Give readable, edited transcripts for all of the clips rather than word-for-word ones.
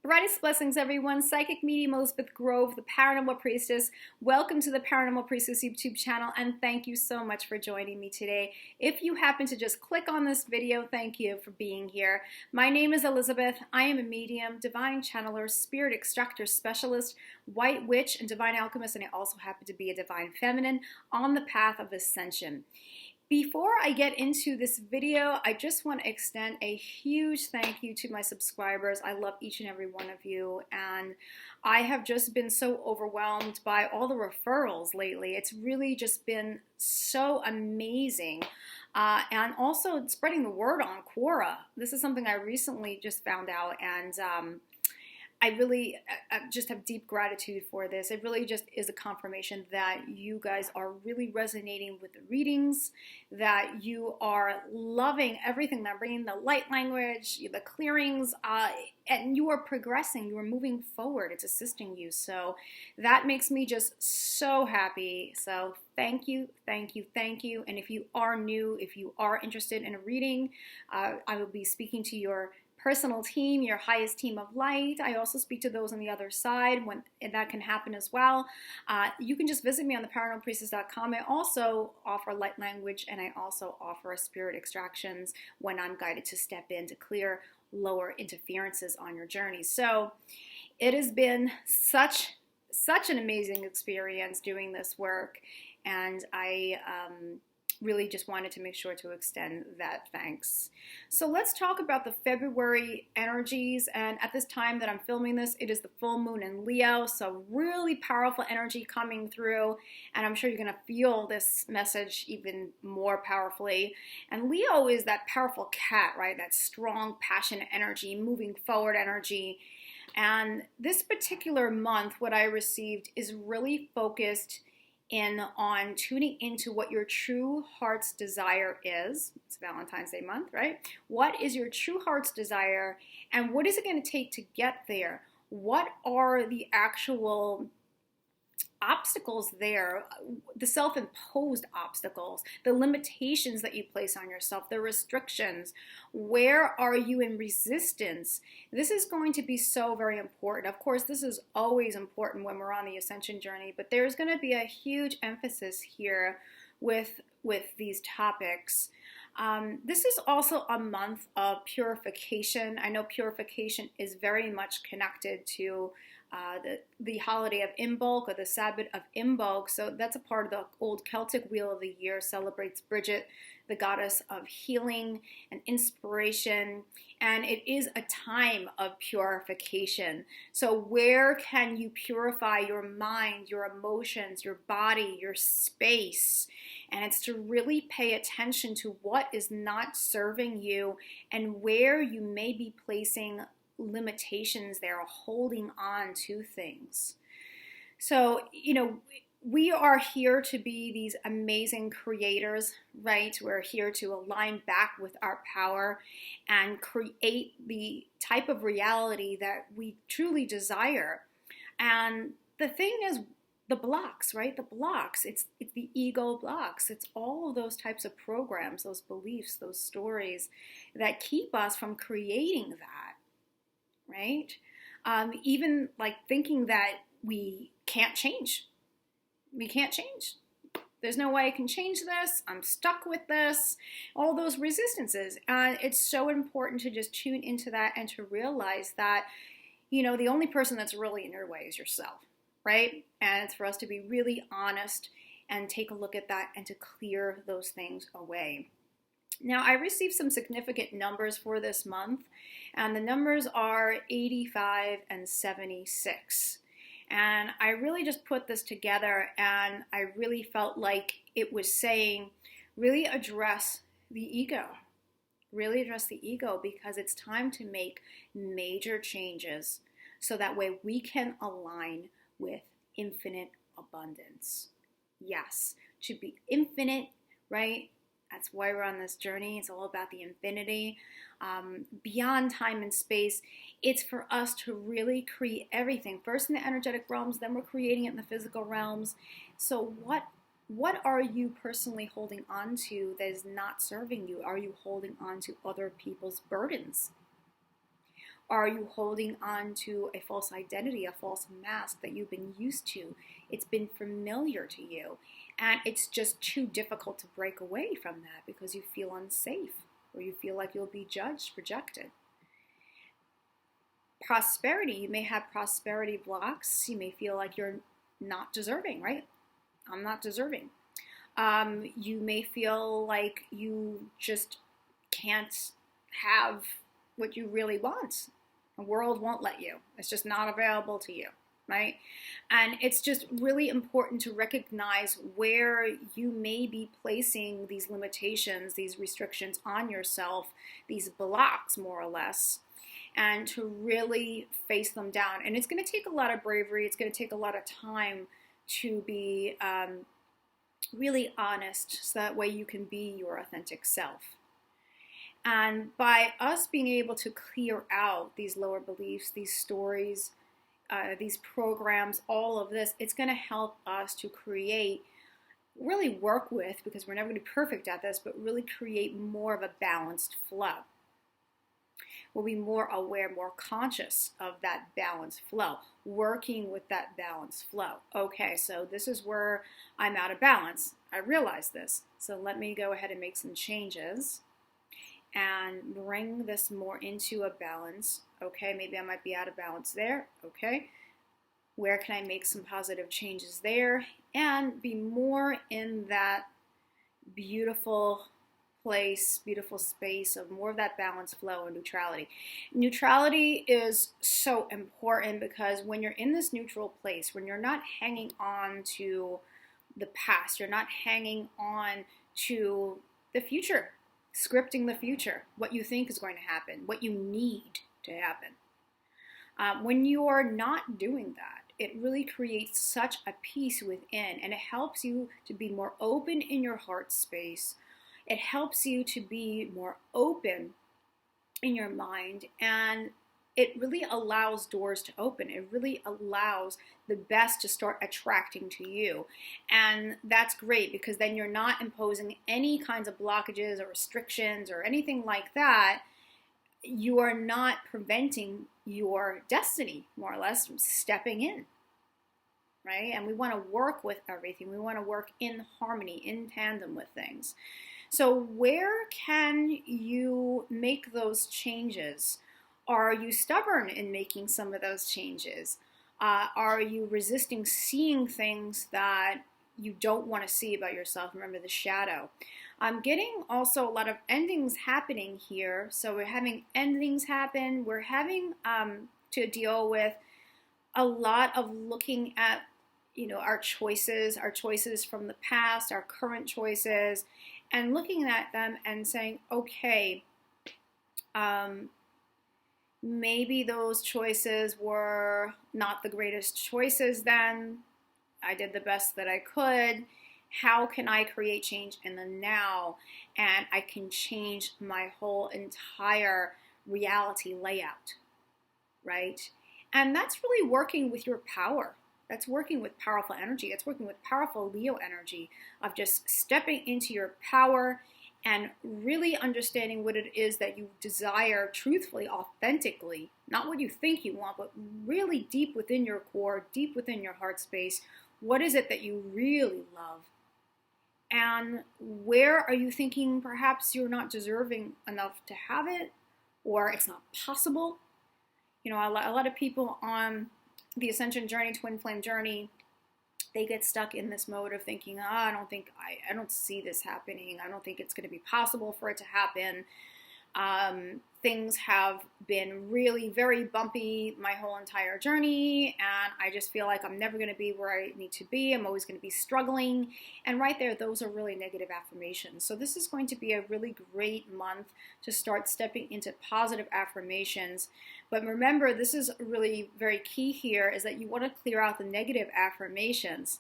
Brightest blessings, everyone. Psychic Medium Elizabeth Grove, the Paranormal Priestess. Welcome to the Paranormal Priestess YouTube channel, and thank you so much for joining me today. If you happen to just click on this video, thank you for being here. My name is Elizabeth. I am a medium, divine channeler, spirit extractor specialist, white witch, and divine alchemist, and I also happen to be a divine feminine on the path of ascension. Before I get into this video, I just want to extend a huge thank you to my subscribers. I love each and every one of you, and I have just been so overwhelmed by all the referrals lately. It's really just been so amazing. And also spreading the word on Quora. This is something I recently just found out, and I really just have deep gratitude for this. It really just is a confirmation that you guys are really resonating with the readings, that you are loving everything that I'm bringing, the light language, the clearings, and you are progressing, you are moving forward. It's assisting you. So that makes me just so happy. So thank you, thank you, thank you. And if you are new, if you are interested in a reading, I will be speaking to your personal team, your highest team of light. I also speak to those on the other side when that can happen as well. You can just visit me on theparanormalpriestess.com. I also offer light language, and I also offer spirit extractions when I'm guided to step in to clear lower interferences on your journey. So it has been such an amazing experience doing this work, and I really just wanted to make sure to extend that thanks. So let's talk about the February energies. And at this time that I'm filming this, it is the full moon in Leo. So really powerful energy coming through. And I'm sure you're going to feel this message even more powerfully. And Leo is that powerful cat, right? That strong, passionate energy, moving forward energy. And this particular month, what I received is really focused on tuning into what your true heart's desire is. It's Valentine's Day month, right? What is your true heart's desire, and what is it going to take to get there? What are the actual obstacles there, the self-imposed obstacles, the limitations that you place on yourself, the restrictions? Where are you in resistance? This is going to be so very important. Of course, this is always important when we're on the ascension journey, but there's going to be a huge emphasis here with these topics. This is also a month of purification. I know purification is very much connected to the holiday of Imbolc, or the Sabbath of Imbolc. So that's a part of the old Celtic Wheel of the Year, celebrates Bridget, the goddess of healing and inspiration. And it is a time of purification. So where can you purify your mind, your emotions, your body, your space? And it's to really pay attention to what is not serving you and where you may be placing limitations there, holding on to things. So, we are here to be these amazing creators, right? We're here to align back with our power and create the type of reality that we truly desire. And the thing is, the blocks, right? The blocks, it's the ego blocks. It's all of those types of programs, those beliefs, those stories that keep us from creating that. Right? Even like thinking that we can't change. We can't change. There's no way I can change this. I'm stuck with this. All those resistances. And it's so important to just tune into that and to realize that, the only person that's really in your way is yourself, right? And it's for us to be really honest and take a look at that and to clear those things away. Now, I received some significant numbers for this month, and the numbers are 85 and 76. And I really just put this together, and I really felt like it was saying, really address the ego. Really address the ego, because it's time to make major changes so that way we can align with infinite abundance. Yes, to be infinite, right? That's why we're on this journey. It's all about the infinity, beyond time and space. It's for us to really create everything. First in the energetic realms, then we're creating it in the physical realms. So what are you personally holding on to that is not serving you? Are you holding on to other people's burdens? Are you holding on to a false identity, a false mask that you've been used to? It's been familiar to you, and it's just too difficult to break away from that because you feel unsafe or you feel like you'll be judged, rejected. Prosperity, you may have prosperity blocks. You may feel like you're not deserving, right? I'm not deserving. You may feel like you just can't have what you really want. The world won't let you. It's just not available to you, right? And it's just really important to recognize where you may be placing these limitations, these restrictions on yourself, these blocks, more or less, and to really face them down. And it's going to take a lot of bravery. It's going to take a lot of time to be really honest, so that way you can be your authentic self. And by us being able to clear out these lower beliefs, these stories, these programs, all of this, it's going to help us to create, really work with, because we're never going to be perfect at this, but really create more of a balanced flow. We'll be more aware, more conscious of that balanced flow, working with that balanced flow. Okay, so this is where I'm out of balance. I realize this. So let me go ahead and make some changes and bring this more into a balance. Okay, maybe I might be out of balance there. Okay, where can I make some positive changes there and be more in that beautiful place, beautiful space of more of that balance, flow, and neutrality. Neutrality is so important because when you're in this neutral place, when you're not hanging on to the past, you're not hanging on to the future, scripting the future, what you think is going to happen, what you need to happen. When you are not doing that, it really creates such a peace within, and it helps you to be more open in your heart space. It helps you to be more open in your mind, and it really allows doors to open. It really allows the best to start attracting to you. And that's great because then you're not imposing any kinds of blockages or restrictions or anything like that. You are not preventing your destiny, more or less, from stepping in, right? And we want to work with everything. We want to work in harmony, in tandem with things. So where can you make those changes? Are you stubborn in making some of those changes? Are you resisting seeing things that you don't want to see about yourself? Remember the shadow. I'm getting also a lot of endings happening here. So we're having endings happen. We're having to deal with a lot of looking at, our choices from the past, our current choices, and looking at them and saying, okay, maybe those choices were not the greatest choices then. I did the best that I could. How can I create change in the now? And I can change my whole entire reality layout, right? And that's really working with your power. That's working with powerful energy. That's working with powerful Leo energy of just stepping into your power and really understanding what it is that you desire truthfully, authentically, not what you think you want, but really deep within your core, deep within your heart space. What is it that you really love? And where are you thinking perhaps you're not deserving enough to have it, or it's not possible? A lot of people on the Ascension journey, twin flame journey, they get stuck in this mode of thinking, I don't see this happening. I don't think it's going to be possible for it to happen. Things have been really very bumpy my whole entire journey, and I just feel like I'm never going to be where I need to be. I'm always going to be struggling. And right there, those are really negative affirmations. So this is going to be a really great month to start stepping into positive affirmations. But remember, this is really very key here, is that you want to clear out the negative affirmations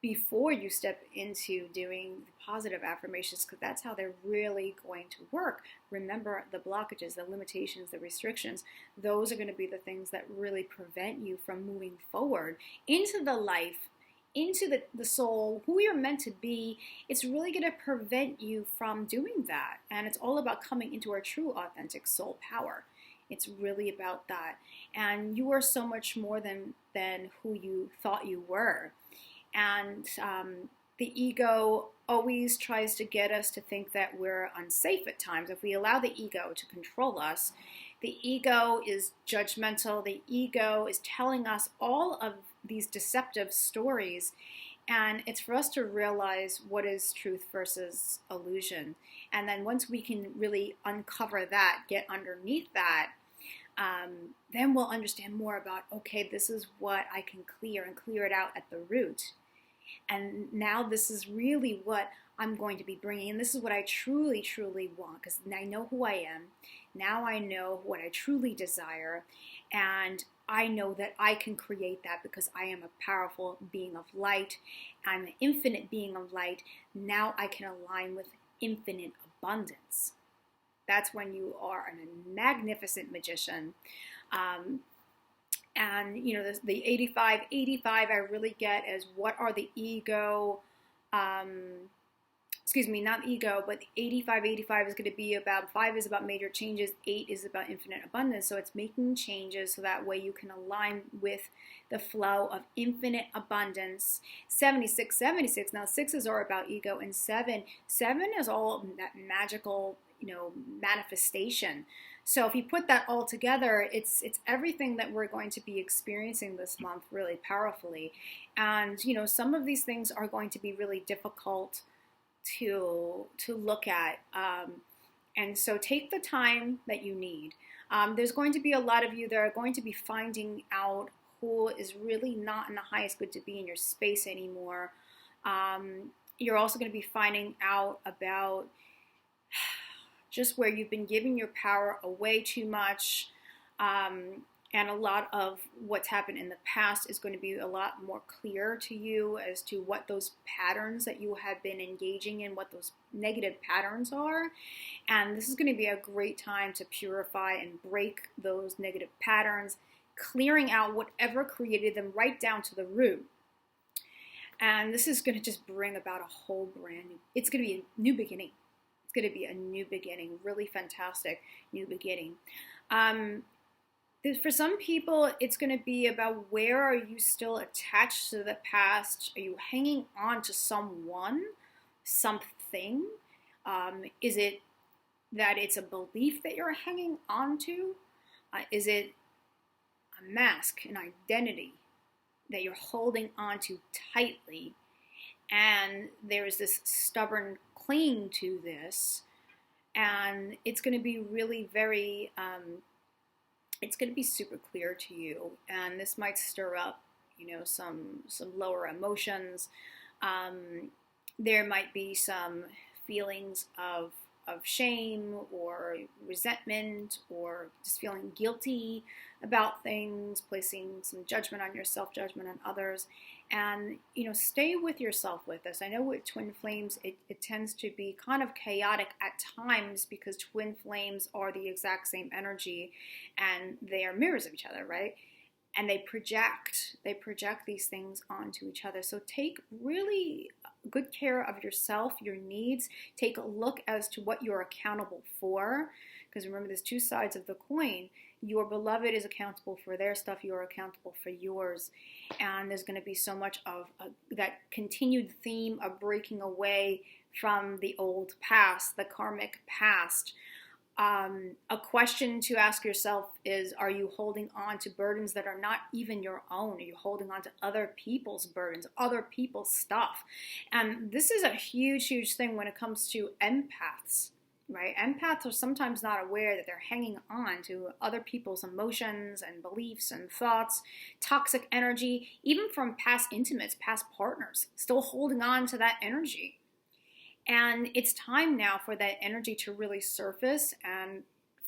before you step into doing the positive affirmations, because that's how they're really going to work. Remember, the blockages, the limitations, the restrictions, those are going to be the things that really prevent you from moving forward into the life, into the soul, who you're meant to be. It's really going to prevent you from doing that. And it's all about coming into our true, authentic soul power. It's really about that. And you are so much more than who you thought you were. And the ego always tries to get us to think that we're unsafe at times. If we allow the ego to control us, the ego is judgmental. The ego is telling us all of these deceptive stories. And it's for us to realize what is truth versus illusion. And then once we can really uncover that, get underneath that, then we'll understand more about, okay, this is what I can clear and clear it out at the root. And now this is really what I'm going to be bringing. And this is what I truly, truly want, because I know who I am. Now I know what I truly desire. And I know that I can create that because I am a powerful being of light. I'm an infinite being of light. Now I can align with infinite abundance. That's when you are a magnificent magician. And, you know, the 85 I really get as what are the ego, excuse me, not ego, but 85 is going to be about, 5 is about major changes, 8 is about infinite abundance. So it's making changes so that way you can align with the flow of infinite abundance. 76, now 6s are about ego, and 7 is all that magical, you know, manifestation. So if you put that all together, it's everything that we're going to be experiencing this month really powerfully. And, you know, some of these things are going to be really difficult to look at. And so take the time that you need. There's going to be a lot of you that are going to be finding out who is really not in the highest good to be in your space anymore. You're also going to be finding out about just where you've been giving your power away too much. And a lot of what's happened in the past is going to be a lot more clear to you as to what those patterns that you have been engaging in, what those negative patterns are. And this is going to be a great time to purify and break those negative patterns, clearing out whatever created them right down to the root. And this is going to just bring about a whole brand new, it's going to be a new beginning. It's going to be a new beginning, really fantastic new beginning. For some people, it's going to be about where are you still attached to the past? Are you hanging on to someone, something? Is it that it's a belief that you're hanging on to? Is it a mask, an identity that you're holding on to tightly? And there's this stubborn cling to this, and it's going to be really very, it's going to be super clear to you, and this might stir up, you know, some lower emotions. There might be some feelings of shame or resentment, or just feeling guilty about things, placing some judgment on yourself, judgment on others. And, you know, stay with yourself with this. I know with twin flames, it tends to be kind of chaotic at times because twin flames are the exact same energy and they are mirrors of each other, right? And they project these things onto each other. So take really good care of yourself, your needs. Take a look as to what you're accountable for. Because remember, there's two sides of the coin. Your beloved is accountable for their stuff. You're accountable for yours. And there's going to be so much of that continued theme of breaking away from the old past, the karmic past. A question to ask yourself is, are you holding on to burdens that are not even your own? Are you holding on to other people's burdens, other people's stuff? And this is a huge, huge thing when it comes to empaths, right? Empaths are sometimes not aware that they're hanging on to other people's emotions and beliefs and thoughts, toxic energy, even from past intimates, past partners, still holding on to that energy. And it's time now for that energy to really surface and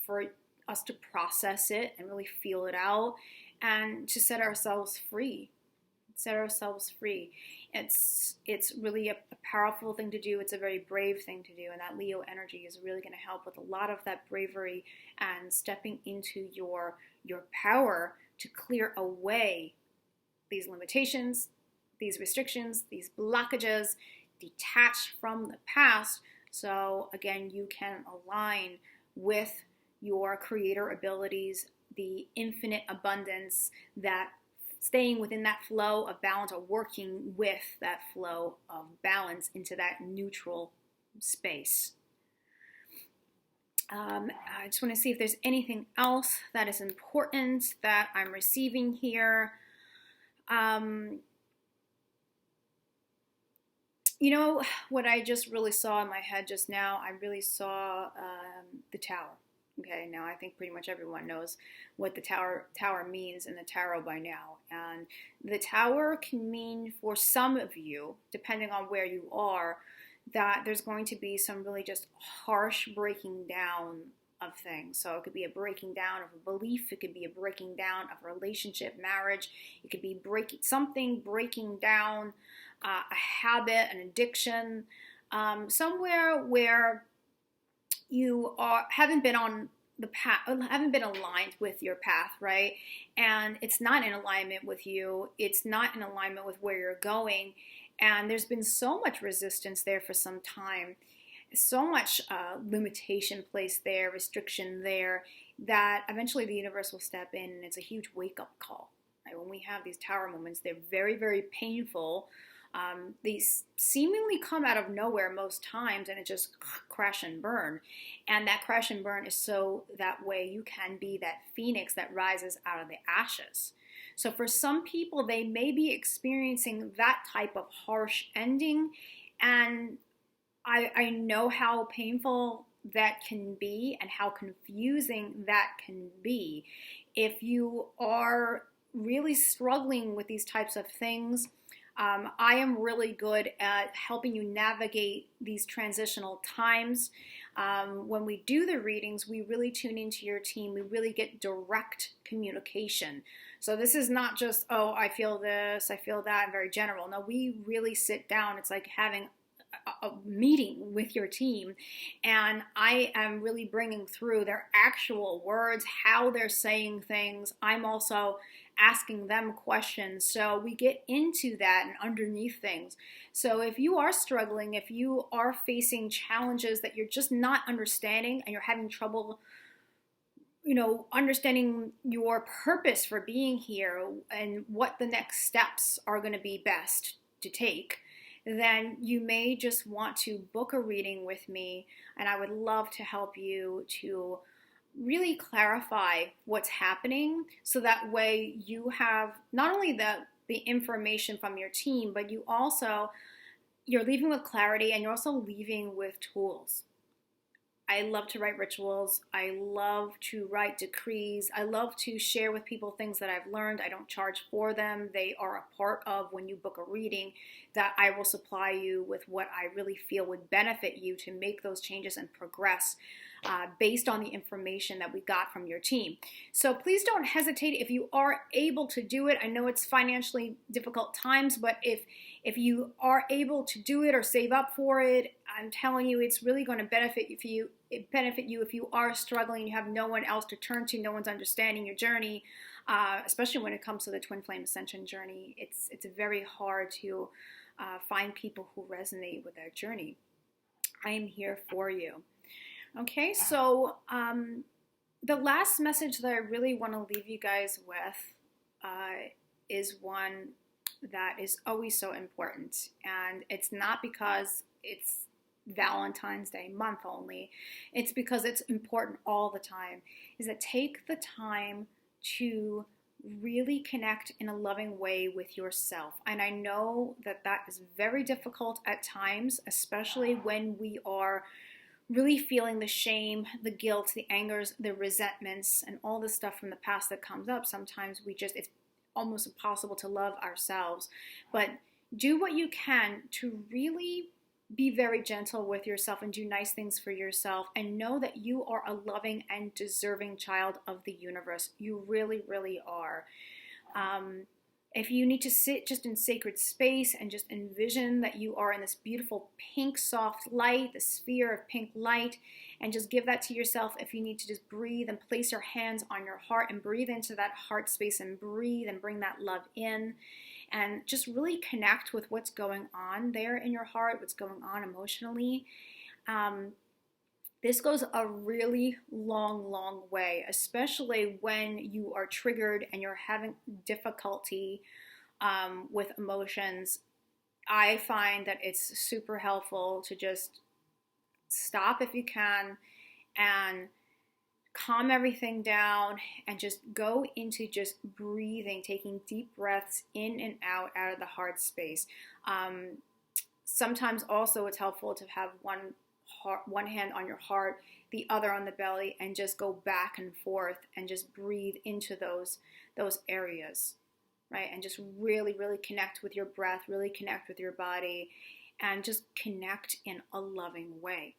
for us to process it and really feel it out and to set ourselves free. It's really a powerful thing to do. It's a very brave thing to do. And that Leo energy is really going to help with a lot of that bravery and stepping into your power to clear away these limitations, these restrictions, these blockages, detach from the past, so again you can align with your creator abilities, the infinite abundance, that staying within that flow of balance, or working with that flow of balance into that neutral space. I just want to see if there's anything else that is important that I'm receiving here. You know, what I just really saw in my head just now, I really saw the tower. Okay, now I think pretty much everyone knows what the tower means in the tarot by now. And the tower can mean, for some of you, depending on where you are, that there's going to be some really just harsh breaking down of things. So it could be a breaking down of a belief, it could be a breaking down of a relationship, marriage, it could be breaking down a habit, an addiction, somewhere where you haven't been on the path, haven't been aligned with your path, right? And it's not in alignment with you. It's not in alignment with where you're going. And there's been so much resistance there for some time, so much limitation placed there, restriction there, that eventually the universe will step in, and it's a huge wake-up call. Right? When we have these tower moments, they're very, very painful. They seemingly come out of nowhere most times, and it just crash and burn. And that crash and burn is so that way you can be that phoenix that rises out of the ashes. So for some people, they may be experiencing that type of harsh ending, and I know how painful that can be and how confusing that can be. If you are really struggling with these types of things, I am really good at helping you navigate these transitional times. When we do the readings, we really tune into your team. We really get direct communication. So this is not just, oh, I feel this, I feel that, very general. No, we really sit down. It's like having a meeting with your team, and I am really bringing through their actual words, how they're saying things. I'm also asking them questions, so we get into that and underneath things. So if you are struggling, if you are facing challenges that you're just not understanding, and you're having trouble, understanding your purpose for being here and what the next steps are going to be best to take, then you may just want to book a reading with me, and I would love to help you to really clarify what's happening, so that way you have not only the information from your team, but you're leaving with clarity, and you're also leaving with tools. I love to write rituals. I love to write decrees. I love to share with people things that I've learned. I don't charge for them. They are a part of when you book a reading, that I will supply you with what I really feel would benefit you to make those changes and progress based on the information that we got from your team. So please don't hesitate if you are able to do it. I know it's financially difficult times, but if you are able to do it or save up for it, I'm telling you, it's really going to benefit you if you are struggling, you have no one else to turn to, no one's understanding your journey, especially when it comes to the Twin Flame Ascension journey. It's very hard to find people who resonate with that journey. I am here for you. Okay, so the last message that I really want to leave you guys with is one that is always so important. And it's not because it's Valentine's Day month only. It's because it's important all the time. Is that take the time to really connect in a loving way with yourself. And I know that that is very difficult at times, especially when we are really feeling the shame, the guilt, the angers, the resentments, and all the stuff from the past that comes up. Sometimes it's almost impossible to love ourselves. But do what you can to really be very gentle with yourself and do nice things for yourself, and know that you are a loving and deserving child of the universe. You really, really are. If you need to sit just in sacred space and just envision that you are in this beautiful pink soft light, the sphere of pink light, and just give that to yourself. If you need to just breathe and place your hands on your heart and breathe into that heart space and breathe and bring that love in, and just really connect with what's going on there in your heart, what's going on emotionally. This goes a really long way, especially when you are triggered and you're having difficulty with emotions. I find that it's super helpful to just stop if you can and calm everything down and just go into just breathing, taking deep breaths in and out of the heart space. Sometimes also it's helpful to have one hand on your heart, the other on the belly, and just go back and forth and just breathe into those areas, right? And just really connect with your breath, really connect with your body, and just connect in a loving way.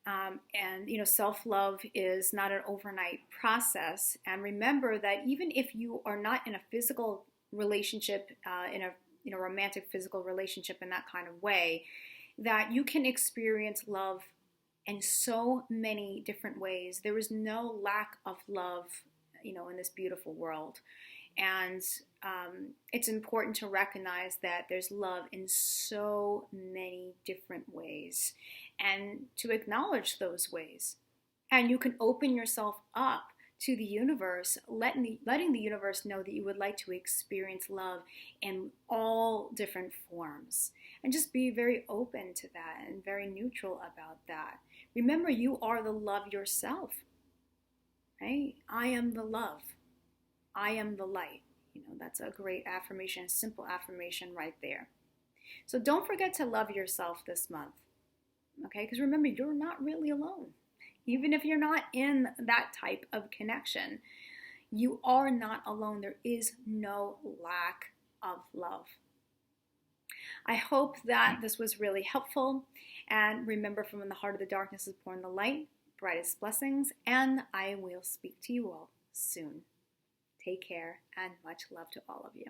And self-love is not an overnight process. And remember that even if you are not in a physical relationship, in a romantic physical relationship in that kind of way, that you can experience love in so many different ways. There is no lack of love, in this beautiful world. And it's important to recognize that there's love in so many different ways and to acknowledge those ways. And you can open yourself up to the universe, letting the universe know that you would like to experience love in all different forms. And just be very open to that and very neutral about that. Remember, you are the love yourself, right? I am the love. I am the light. That's a great affirmation, a simple affirmation right there. So don't forget to love yourself this month, okay? Because remember, you're not really alone. Even if you're not in that type of connection, you are not alone. There is no lack of love. I hope that this was really helpful. And remember, from in the heart of the darkness is born the light, brightest blessings, and I will speak to you all soon. Take care and much love to all of you.